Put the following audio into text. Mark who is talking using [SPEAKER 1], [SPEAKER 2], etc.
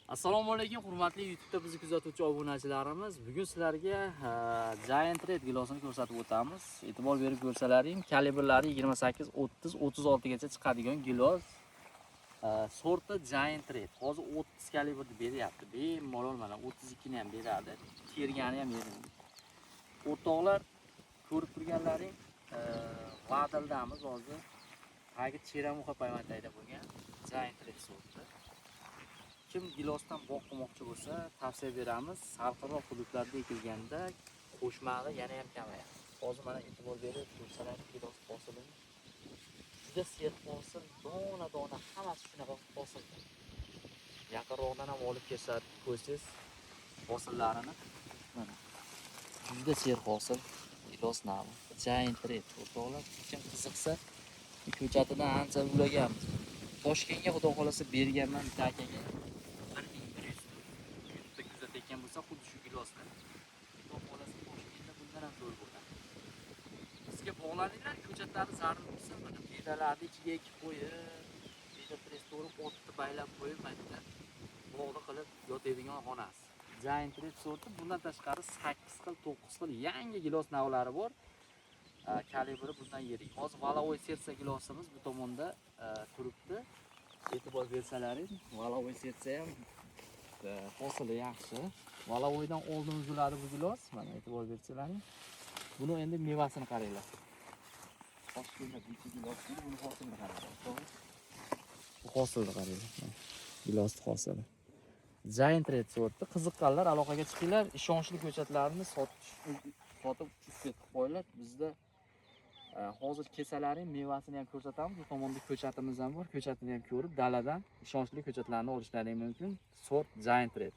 [SPEAKER 1] Assalomu alaykum, hurmatli YouTube'da bizni kuzatuvchi obunachilarimiz. Bugun sizlarga Giant Red gilosini ko'rsatib o'tamiz. E'tibor berib ko'rsalaring, kalibrlari 28, 30, 36 gacha chiqadigan gilos. Sorti Giant Red. Hozir 30 kalibrni beryapti. Bemalol mana 32 ni ham beradi. Tergani ham yerindi. O'rtoqlar, ko'rib turganlaring, va'daldamiz hozir. Tagi cheramuqa payvandayda bo'lgan Giant Red sorti. Kim gilosdan boqmoqchi bo'lsa, tavsiya beramiz. Xalqaro hududlarda ekilganda qo'shmag'i yana ham kamayadi. Hozir mana e'tibor berib ko'rsalar, gilos hosilini juda serт hosil, dona hammasi shunaqa hosil. Yaqinroqdan ham olib kelsak, ko'rsangiz hosillarini mana juda serт hosil gilos navi. Giant Red o'rtoqlar, kim qiziqsa ko'chatidan ancha ulaganmiz. Toshkentga xudo xolasa berganman bitta akaga. Ekan bo'lsa xuddi shu gilosdan xudo xolasa Toshkentda bundan ham zo'r bo'ladi. Bizga bog'laninglar, ko'chatlari zarur bo'lsa, mana pedalarni ichiga ekib qo'yib, peda prestorni o'tni baylab qo'yib, mayda bog'da qilib yotadigan xonasi. Giant Red sorti. Bundan tashqari 8 xil, 9 xil yangi gilos navlari bor. Kalibri bundan yirik. Hozir Valovoy sersa gilosimiz bu tomonda turibdi. E'tibor bersalaring, Valovoy sersa ham hosili yaxshi. Valovoydan oldin uziladi bu gilos. Mana e'tibor bersalaring. Buni endi mevasini qaranglar. Toshkentda bitta gilos bor, buni hosilini qaranglar. Bu hosilni qaranglar. Gilos hosili. Giant Red sorti. Qiziqqanlar aloqaga chiqinglar. Ishonchli ko'chatlarni sotib qilib qo'yinglar. Bizda hozir kesalaring mevasini ham ko'rsatamiz. Bu tomonda ko'chatimiz ham bor. Ko'chatini ham ko'rib, daladan ishonchli ko'chatlarni olishlaring mumkin. Sort Giant Red.